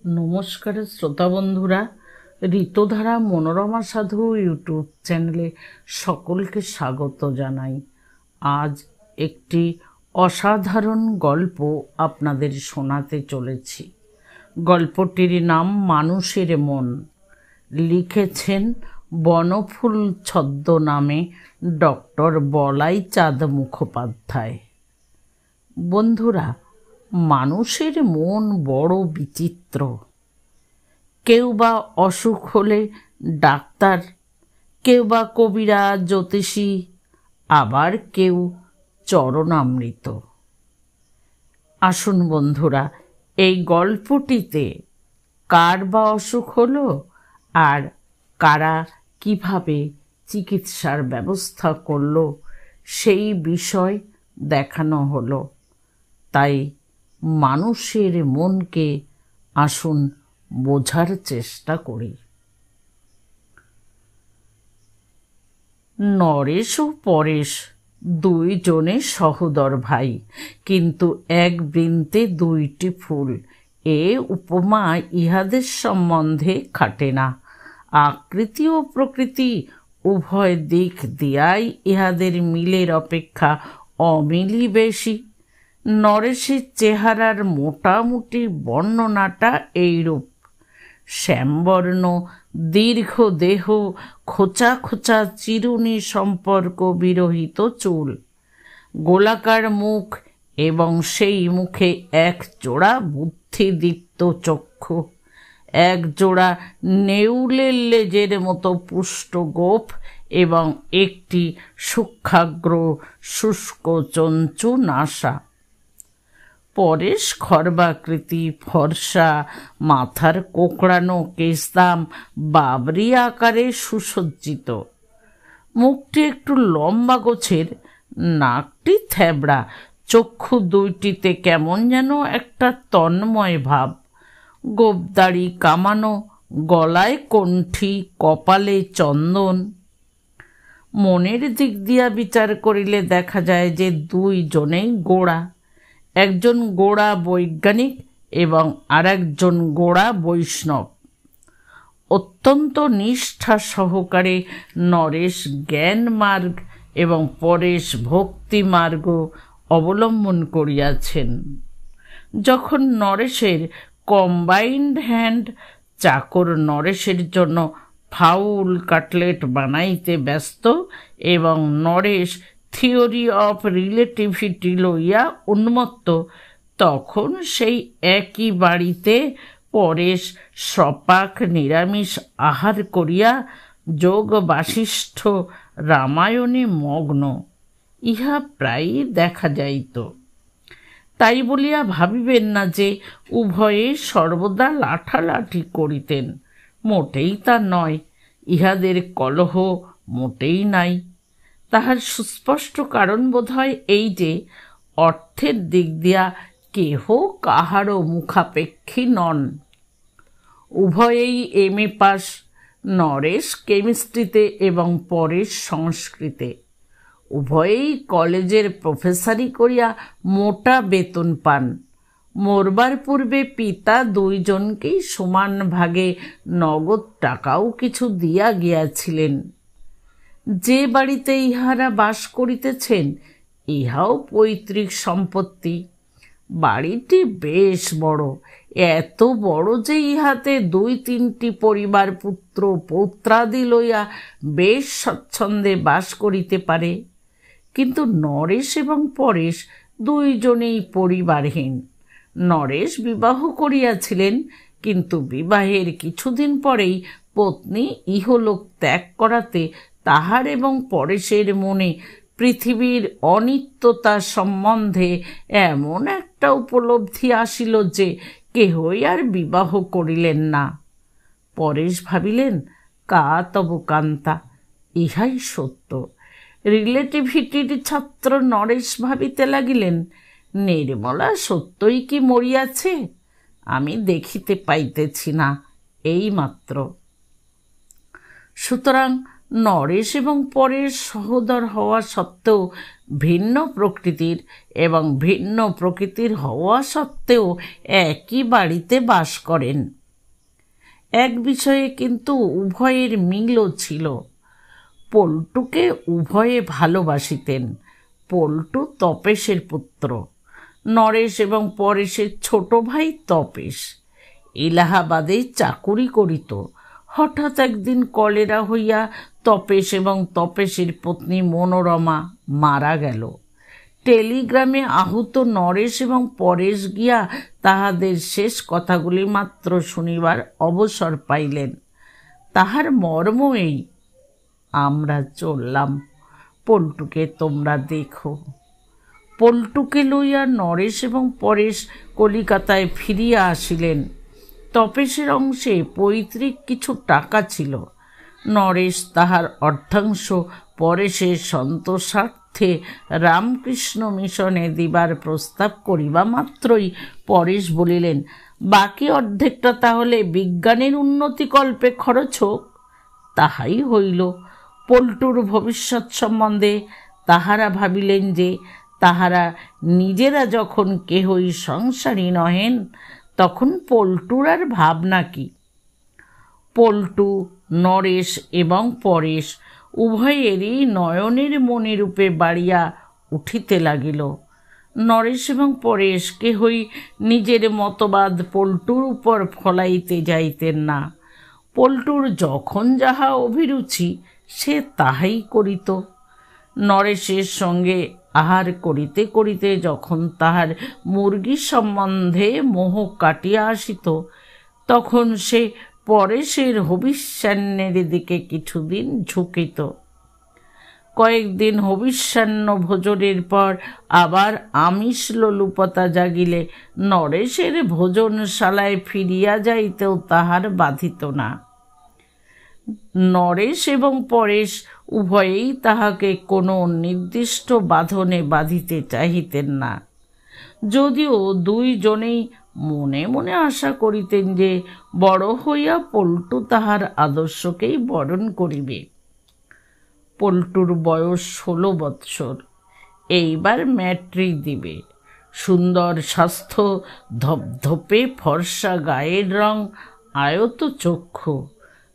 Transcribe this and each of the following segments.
নমস্কার শ্রোতা বন্ধুরা, ঋতুধারা মনোরমা সাধু ইউটিউব চ্যানেলে সকলকে স্বাগত জানাই। আজ একটি অসাধারণ গল্প আপনাদের শোনাতে চলেছি। গল্পটির নাম মানুষের মন। লিখেছেন বনফুল ছদ্মনামে ডক্টর বলাই চাঁদ মুখোপাধ্যায়। বন্ধুরা, মানুষের মন বড় বিচিত্র। কেউ বা অসুখ হলে ডাক্তার, কেউ বা কবিরাজ জ্যোতিষী, আবার কেউ চরণামৃত। আসুন বন্ধুরা, এই গল্পটিতে কার বা অসুখ হলো আর কারা কিভাবে চিকিৎসার ব্যবস্থা করলো সেই বিষয় দেখানো হলো। তাই মানুষের মনকে আসুন বোঝার চেষ্টা করি। নরেশ ও পরেশ দুইজনে সহোদর ভাই, কিন্তু এক বৃন্তে দুইটি ফুল। এ উপমা ইহাদের সম্বন্ধে খাটে না। আকৃতি ও প্রকৃতি উভয় দিক দিয়াই ইহাদের মিলের অপেক্ষা অমিলই বেশি। নরেশের চেহারার মোটামুটি বর্ণনাটা এইরূপ: শ্যামবর্ণ, দীর্ঘ দেহ, খোঁচা খোঁচা চিরুনি সম্পর্ক বিরহিত চুল, গোলাকার মুখ এবং সেই মুখে এক জোড়া বুদ্ধিদীপ্ত চক্ষু, এক জোড়া নেউলের লেজের মতো পুষ্ট গোঁফ এবং একটি সূক্ষ্মাগ্র শুষ্ক চঞ্চু নাসা। পরেশ খর্বাকৃতি, ফর্সা, মাথার কোঁকড়ানো কেশদাম বাবরি আকারে সুসজ্জিত। মুখটি একটু লম্বা গোছের, নাকটি থ্যাবড়া, চক্ষু দুইটিতে কেমন যেন একটা তন্ময় ভাব, গোঁফদাড়ি কামানো, গলায় কণ্ঠি, কপালে চন্দন। মনের দিক দিয়া বিচার করিলে দেখা যায় যে দুইজনেই গোঁড়া। একজন গোঁড়া বৈজ্ঞানিক এবং আরেকজন গোঁড়া বৈষ্ণব। অত্যন্ত নিষ্ঠা সহকারে নরেশ জ্ঞান মার্গ এবং পরেশ ভক্তি মার্গ অবলম্বন করিয়াছেন। যখন নরেশের কম্বাইন্ড হ্যান্ড চাকর নরেশের জন্য ফাউল কাটলেট বানাইতে ব্যস্ত এবং নরেশ থিওরি অফ রিলেটিভিটি লইয়া উন্মত্ত, তখন সেই একই বাড়িতে পরেশ সপাক নিরামিষ আহার করিয়া যোগ বাশিষ্ঠ রামায়ণে মগ্ন। ইহা প্রায়ই দেখা যাইত। তাই বলিয়া ভাবিবেন না যে উভয়ে সর্বদা লাঠালাঠি করিতেন, মোটেই তা নয়। ইহাদের কলহ মোটেই নাই। তাহার সুস্পষ্ট কারণ বোধ হয় এই যে অর্থের দিক দিয়া কেহ কাহারও মুখাপেক্ষী নন। উভয়েই এমএ পাস, নরেশ কেমিস্ট্রিতে এবং পরেশ সংস্কৃতে। উভয়েই কলেজের প্রফেসরি করিয়া মোটা বেতন পান। মরবার পূর্বে পিতা দুইজনকেই সমান ভাগে নগদ টাকাও কিছু দিয়া গিয়াছিলেন। যে বাড়িতে ইহারা বাস করিতেছেন ইহাও পৈতৃক সম্পত্তি। বাড়িটি বেশ বড়, এত বড় যে ইহাতে 2-3টি পরিবার পুত্র পৌত্রাদি লইয়া বেশ স্বচ্ছন্দে বাস করিতে পারে। কিন্তু নরেশ এবং পরেশ দুইজনেই পরিবারহীন। নরেশ বিবাহ করিয়াছিলেন, কিন্তু বিবাহের কিছুদিন পরেই পত্নী ইহলোক ত্যাগ করাতে তাহার এবং পরেশের মনে পৃথিবীর অনিত্যতা সম্বন্ধে এমন একটা উপলব্ধি আসিল যে কেহই আর বিবাহ করিলেন না। পরেশ ভাবিলেন, কা তব কান্তা, ইহাই সত্য। রিলেটিভিটির ছাত্র নরেশ ভাবিতে লাগিলেন, নির্মলা সত্যই কি মরিয়াছে? আমি দেখিতে পাইতেছি না, এই মাত্র। সুতরাং নরেশ এবং পরেশ সহোদর হওয়া সত্ত্বেও ভিন্ন প্রকৃতির এবং ভিন্ন প্রকৃতির হওয়া সত্ত্বেও একই বাড়িতে বাস করেন। এক বিষয়ে কিন্তু উভয়ের মিলও ছিল। পল্টুকে উভয়ে ভালোবাসিতেন। পল্টু তপেশের পুত্র। নরেশ এবং পরেশের ছোট ভাই তপেশ এলাহাবাদে চাকুরি করিত। হঠাৎ একদিন কলেরা হইয়া তপেশ এবং তপেশের পত্নী মনোরমা মারা গেল। টেলিগ্রামে আহত নরেশ এবং পরেশ গিয়া তাহাদের শেষ কথাগুলি মাত্র শুনিবার অবসর পাইলেন। তাহার মর্ম এই, আমরা চললাম, পল্টুকে তোমরা দেখো। পল্টুকে লইয়া নরেশ এবং পরেশ কলিকাতায় ফিরিয়া আসিলেন। তপেশের অংশে পৈতৃক কিছু টাকা ছিল। নরেশ তাহার অর্ধাংশ পরেশের সন্তোষার্থে রামকৃষ্ণ মিশনে দিবার প্রস্তাব করিবা মাত্রই পরেশ বলিলেন, বাকি অর্ধেকটা তাহলে বিজ্ঞানের উন্নতিকল্পে খরচ হোক। তাহাই হইল। পল্টুর ভবিষ্যৎ সম্বন্ধে তাহারা ভাবিলেন যে তাহারা নিজেরা যখন কেহই সংসারী নহেন, তখন পল্টুর আর ভাবনা কি। পল্টু, নরেশ এবং পরেশ উভয়েরই নয়নের মণিরূপে বাড়িয়া উঠিতে লাগিল। নরেশ এবং পরেশ কেহই নিজের মতবাদ পল্টুর উপর ফলাইতে যাইতেন না। পল্টুর যখন যাহা অভিরুচি সে তাহাই করিত। নরেশের সঙ্গে আহার করিতে করিতে যখন তাহার মুরগি সম্বন্ধে মোহ কাটিয়া আসিত, তখন সে পরেশের হবিষ্যান্নের দিকে কিছুদিন ঝুঁকিত। কয়েকদিন হবিষ্যান্ন ভোজনের পর আবার আমিষ লোলুপতা জাগিলে নরেশের ভোজনশালায় ফিরিয়া যাইতেও তাহার বাধিত না। নরেশ এবং পরেশ উভয়েই তাহাকে কোনো নির্দিষ্ট বাঁধনে বাঁধিতে চাহিতেন না, যদিও দুইজনেই মনে মনে আশা করিতেন যে বড় হইয়া পল্টু তাহার আদর্শকেই বরণ করিবে। পল্টুর বয়স 16 বৎসর। এইবার ম্যাট্রিক দিবে। সুন্দর স্বাস্থ্য, ধপধপে ফর্সা গায়ের রং, আয়ত চক্ষু।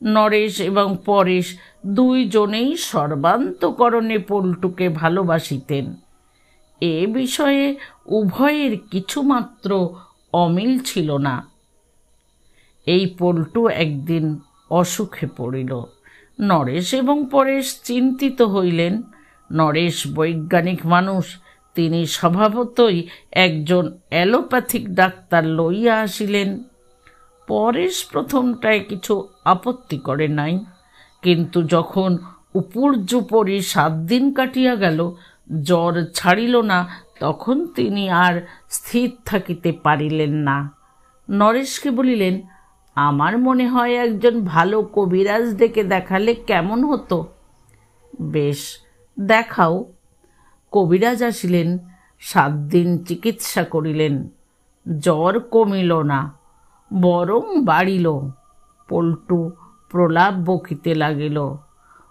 নরেশ এবং পরেশ দুইজনেই সর্বান্তকরণে পল্টুকে ভালোবাসিতেন। এ বিষয়ে উভয়ের কিছুমাত্র অমিল ছিল না। এই পল্টু একদিন অসুখে পড়িল। নরেশ এবং পরেশ চিন্তিত হইলেন। নরেশ বৈজ্ঞানিক মানুষ, তিনি স্বভাবতই একজন অ্যালোপ্যাথিক ডাক্তার লইয়া আসিলেন। পরেশ প্রথমটায় কিছু আপত্তি করে নাই, কিন্তু যখন উপর্যুপরি 7 দিন কাটিয়া গেল, জ্বর ছাড়িল না, তখন তিনি আর স্থির থাকিতে পারিলেন না। নরেশকে বলিলেন, আমার মনে হয় একজন ভালো কবিরাজ ডেকে দেখালে কেমন হতো। বেশ, দেখাও। কবিরাজ আসিলেন। 7 দিন চিকিৎসা করিলেন। জ্বর কমিল না, বরং বাড়িল। পল্টু প্রলাপ বকিতে লাগিল।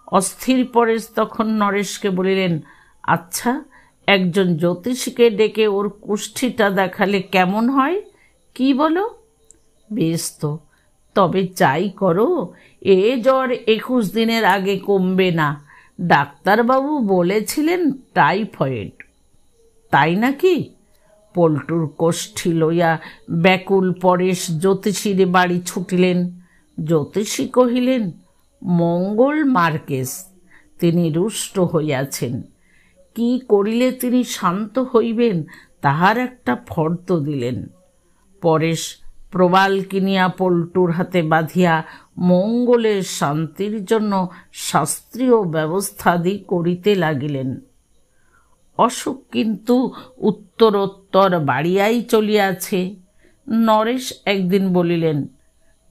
অস্থির পরেশ তখন নরেশকে বলিলেন, আচ্ছা, একজন জ্যোতিষীকে ডেকে ওর কুষ্ঠিটা দেখালে কেমন হয়, কি বলো? বেশ তো, তবে যাই করো, এ জ্বর 21 দিনের আগে কমবে না। ডাক্তারবাবু বলেছিলেন টাইফয়েড। তাই নাকি? পল্টুর কোষ্ঠী লইয়া ব্যাকুল পরেশ জ্যোতিষীর বাড়ি ছুটিলেন। জ্যোতিষী কহিলেন, মঙ্গল মার্কেস, তিনি রুষ্ট হইয়াছেন। কি করিলে তিনি শান্ত হইবেন তাহার একটা ফর্দ দিলেন। পরেশ প্রবাল কিনিয়া পল্টুর হাতে বাঁধিয়া মঙ্গলের শান্তির জন্য শাস্ত্রীয় ব্যবস্থাদি করিতে লাগিলেন। অসুখ কিন্তু উত্তরোত্তর বাড়িয়াই চলিয়াছে। নরেশ একদিন বলিলেন,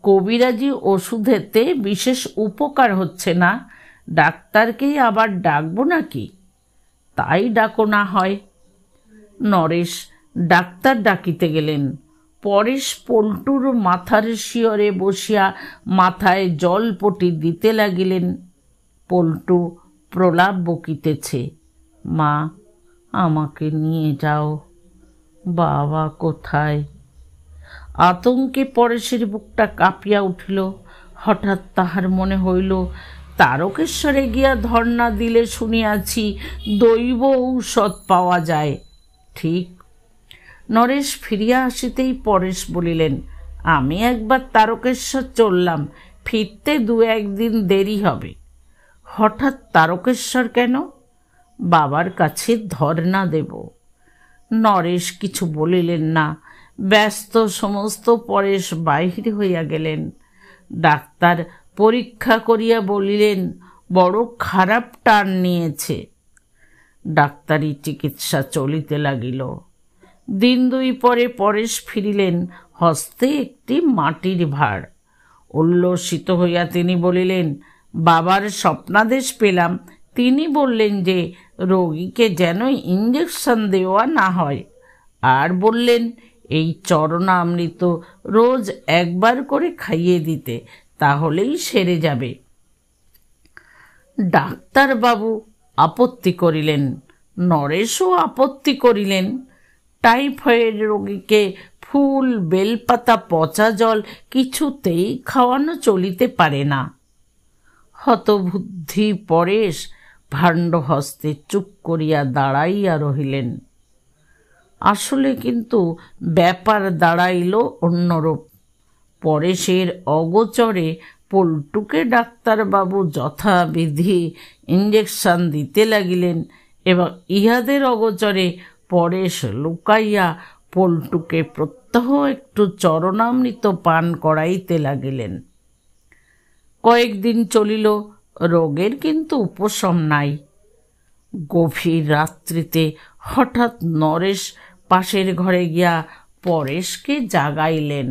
কবিরাজি ওষুধেতে বিশেষ উপকার হচ্ছে না, ডাক্তারকেই আবার ডাকবো নাকি? তাই ডাকো না হয়। নরেশ ডাক্তার ডাকিতে গেলেন। পরেশ পল্টুর মাথার শিয়রে বসিয়া মাথায় জলপটি দিতে লাগিলেন। পল্টু প্রলাপ বকিতেছে, মা আমাকে নিয়ে যাও, বাবা কোথায়? আতঙ্কে পরেশের বুকটা কাঁপিয়া উঠিল। হঠাৎ তাহার মনে হইল, তারকেশ্বরে গিয়া ধর্ণা দিলে শুনিয়াছি দৈব ঔষধ পাওয়া যায়। ঠিক। নরেশ ফিরিয়া আসিতেই পরেশ বলিলেন, আমি একবার তারকেশ্বর চললাম, ফিরতে 2-1 দিন দেরি হবে। হঠাৎ তারকেশ্বর কেন? বাবার কাছে ধর্ণা দেব। নরেশ কিছু বলিলেন না। ব্যস্ত সমস্ত পরেশ বাহির হইয়া গেলেন। ডাক্তার পরীক্ষা করিয়া বলিলেন, বড় খারাপ টান নিয়েছে। ডাক্তারি চিকিৎসা চলিতে লাগিল। 1-2 পরে পরেশ ফিরিলেন, হস্তে একটি মাটির ভাঁড়। উল্লসিত হইয়া তিনি বলিলেন, বাবার স্বপ্নাদেশ পেলাম। তিনি বললেন যে রোগীকে যেন ইঞ্জেকশন দেওয়া না হয়, আর বললেন এই চরণামৃত রোজ 1 বার করে খাইয়ে দিতে, তাহলেই সেরে যাবে। ডাক্তারবাবু আপত্তি করিলেন, নরেশও আপত্তি করিলেন। টাইফয়েড রোগীকে ফুল, বেলপাতা, পচা জল কিছুতেই খাওয়ানো চলিতে পারে না। হতবুদ্ধি পরেশ ভাণ্ড হস্তে চুপ করিয়া দাঁড়াইয়া রহিলেন। আসলে কিন্তু ব্যাপার দাঁড়াইল অন্যরূপ। পরেশের অগোচরে পল্টুকে ডাক্তারবাবু যথাবিধি ইঞ্জেকশন দিতে লাগিলেন এবং ইহাদের অগোচরে পরেশ লুকাইয়া পল্টুকে প্রত্যহ একটু চরণামৃত পান করাইতে লাগিলেন। কয়েকদিন চলিল, রোগের কিন্তু উপশম নাই। গভীর রাত্রিতে হঠাৎ নরেশ পাশের ঘরে গিয়া পরেশকে জাগাইলেন।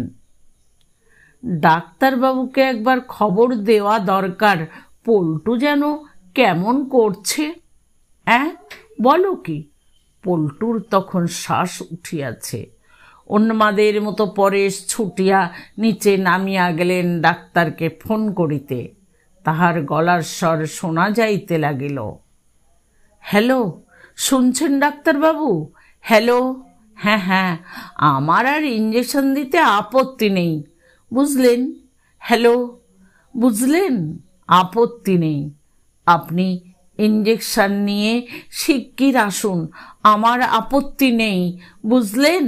ডাক্তারবাবুকে একবার খবর দেওয়া দরকার, পল্টু যেন কেমন করছে। বলো কি? পল্টুর তখন শ্বাস উঠিয়াছে। উন্মাদের মতো পরেশ ছুটিয়া নিচে নামিয়া গেলেন ডাক্তারকে ফোন করিতে। তাহার গলার স্বর শোনা যাইতে লাগিল, হ্যালো, শুনছেন ডাক্তারবাবু? হ্যালো, হ্যাঁ, আমার আর ইঞ্জেকশন দিতে আপত্তি নেই, বুঝলেন? হ্যালো, বুঝলেন? আপত্তি নেই। আপনি ইঞ্জেকশন নিয়ে শিগগির আসুন, আমার আপত্তি নেই, বুঝলেন?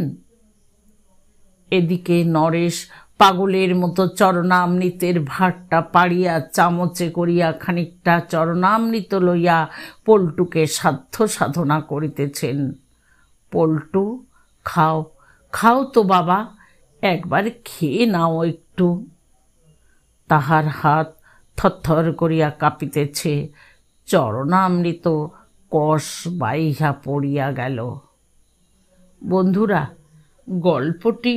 এদিকে নরেশ পাগলের মতো চরণামৃতের ভাঁড়টা পাড়িয়া চামচে করিয়া খানিকটা চরণামৃত লইয়া পল্টুকে সাধ্য সাধনা করিতেছেন। পল্টু, খাও, খাও তো বাবা, একবার খেয়ে নাও একটু। তাহার হাত থরথর করিয়া কাঁপিতেছে। চরণামৃত কষ বাইহা পড়িয়া গেল। বন্ধুরা, গল্পটি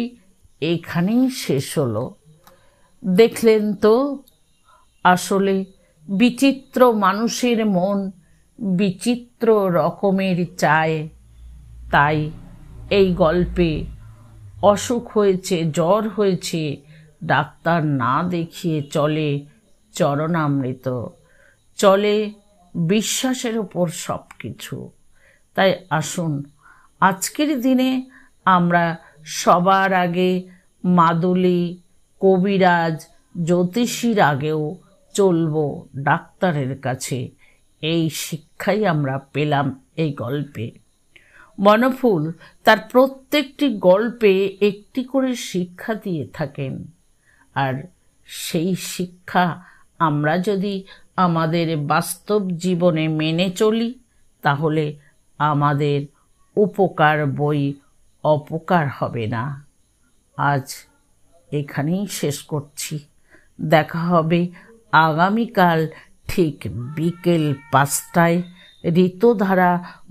এখানেই শেষ হলো। দেখলেন তো, আসলে বিচিত্র মানুষের মন বিচিত্র রকমের চায়। তাই এই গল্পে অসুখ হয়েছে, জ্বর হয়েছে, ডাক্তার না দেখিয়ে চলে চরণামৃত, চলে বিশ্বাসের উপর সব কিছু। তাই আসুন, আজকের দিনে আমরা সবার আগে মাদুলি, কবিরাজ, জ্যোতিষীর আগেও চলব ডাক্তারের কাছে। এই শিক্ষাই আমরা পেলাম এই গল্পে। বনফুল তার প্রত্যেকটি গল্পে একটি করে শিক্ষা দিয়ে থাকেন, আর সেই শিক্ষা আমরা যদি আমাদের বাস্তব জীবনে মেনে চলি, তাহলে আমাদের উপকার বই অপকার হবে না। আজ এখানেই শেষ করছি। দেখা হবে আগামীকাল ঠিক বিকেল 5টায় ঋতুধারা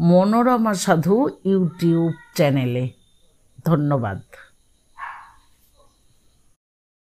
মনোরমা সাধু ইউটিউব চ্যানেলে। ধন্যবাদ।